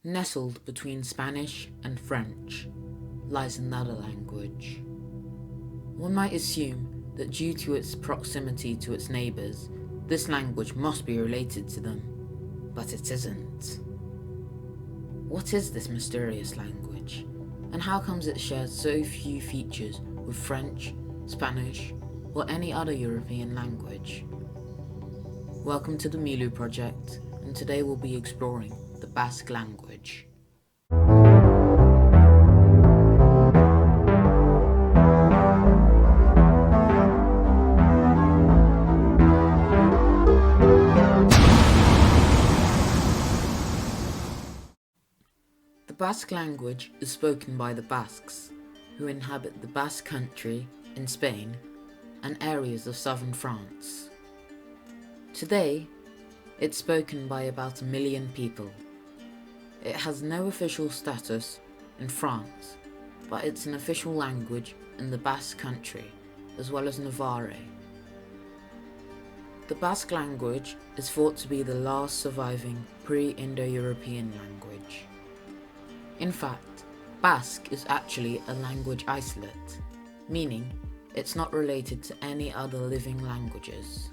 Nestled between Spanish and French lies another language. One might assume that due to its proximity to its neighbours, this language must be related to them, but it isn't. What is this mysterious language, and how comes it shares so few features with French, Spanish, or any other European language? Welcome to the Milu project, and today we'll be exploring the Basque language. The Basque language is spoken by the Basques, who inhabit the Basque country in Spain and areas of southern France. Today, it's spoken by about 1 million people. It has no official status in France, but it's an official language in the Basque country, as well as Navarre. The Basque language is thought to be the last surviving pre-Indo-European language. In fact, Basque is actually a language isolate, meaning it's not related to any other living languages.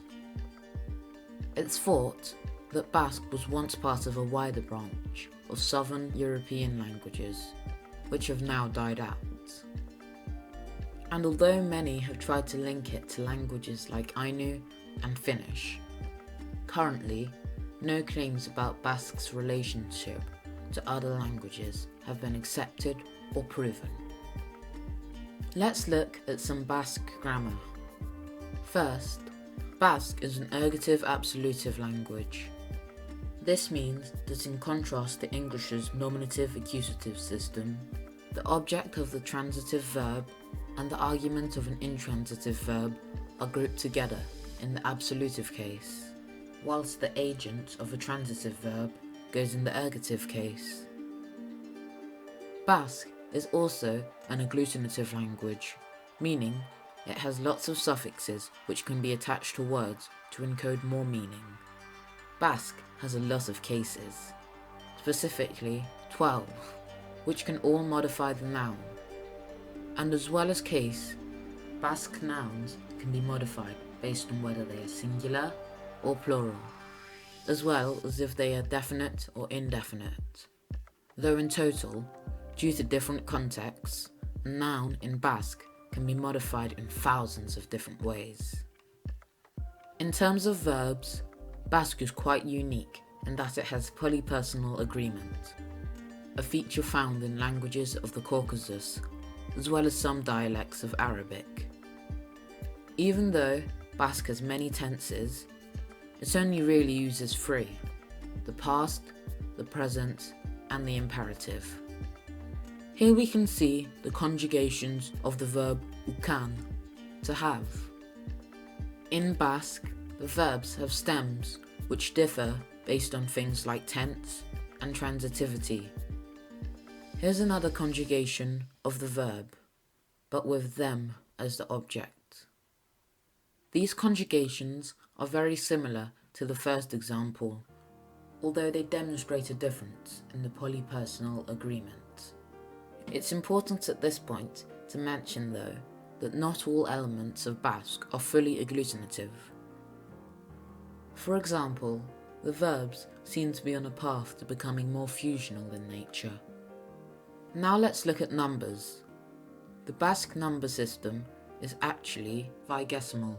It's thought that Basque was once part of a wider branch of Southern European languages, which have now died out. And although many have tried to link it to languages like Ainu and Finnish, currently no claims about Basque's relationship to other languages have been accepted or proven. Let's look at some Basque grammar. First, Basque is an ergative absolutive language. This means that in contrast to English's nominative accusative system, the object of the transitive verb and the argument of an intransitive verb are grouped together in the absolutive case, whilst the agent of a transitive verb goes in the ergative case. Basque is also an agglutinative language, meaning it has lots of suffixes which can be attached to words to encode more meaning. Basque has a lot of cases, specifically 12, which can all modify the noun. And as well as case, Basque nouns can be modified based on whether they are singular or plural, as well as if they are definite or indefinite. Though in total, due to different contexts, a noun in Basque can be modified in thousands of different ways. In terms of verbs, Basque is quite unique in that it has polypersonal agreement, a feature found in languages of the Caucasus, as well as some dialects of Arabic. Even though Basque has many tenses, it only really uses 3, the past, the present, and the imperative. Here we can see the conjugations of the verb ukan, to have. In Basque, the verbs have stems which differ based on things like tense and transitivity. Here's another conjugation of the verb, but with them as the object. These conjugations are very similar to the first example, although they demonstrate a difference in the polypersonal agreement. It's important at this point to mention, though, that not all elements of Basque are fully agglutinative. For example, the verbs seem to be on a path to becoming more fusional in nature. Now let's look at numbers. The Basque number system is actually vigesimal,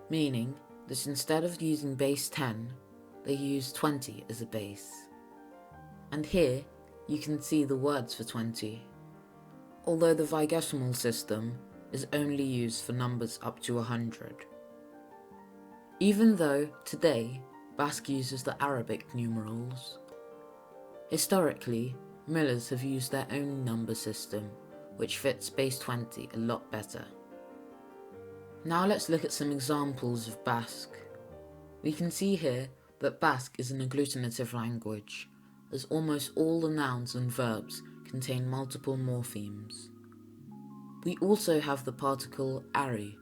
meaning that instead of using base 10, they use 20 as a base. And here you can see the words for 20. Although the vigesimal system is only used for numbers up to 100. Even though, today, Basque uses the Arabic numerals. Historically, millers have used their own number system, which fits base 20 a lot better. Now let's look at some examples of Basque. We can see here that Basque is an agglutinative language, as almost all the nouns and verbs contain multiple morphemes. We also have the particle ari,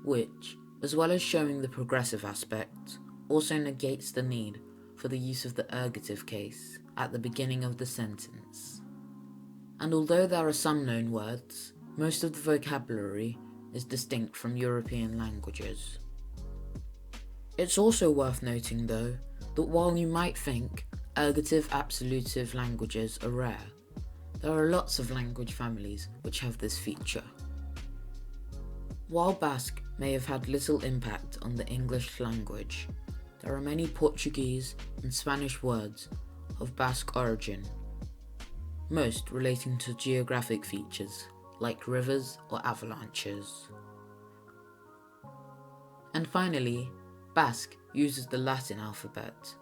which, as well as showing the progressive aspect, also negates the need for the use of the ergative case, at the beginning of the sentence. And although there are some known words, most of the vocabulary is distinct from European languages. It's also worth noting though, that while you might think ergative-absolutive languages are rare, there are lots of language families which have this feature. While Basque may have had little impact on the English language, there are many Portuguese and Spanish words of Basque origin, most relating to geographic features like rivers or avalanches. And finally, Basque uses the Latin alphabet,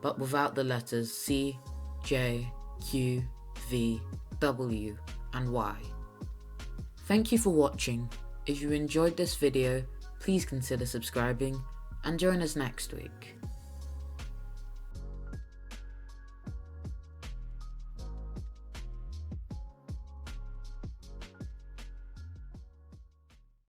but without the letters C, J, Q, V, W, and Y. Thank you for watching. If you enjoyed this video, please consider subscribing and join us next week.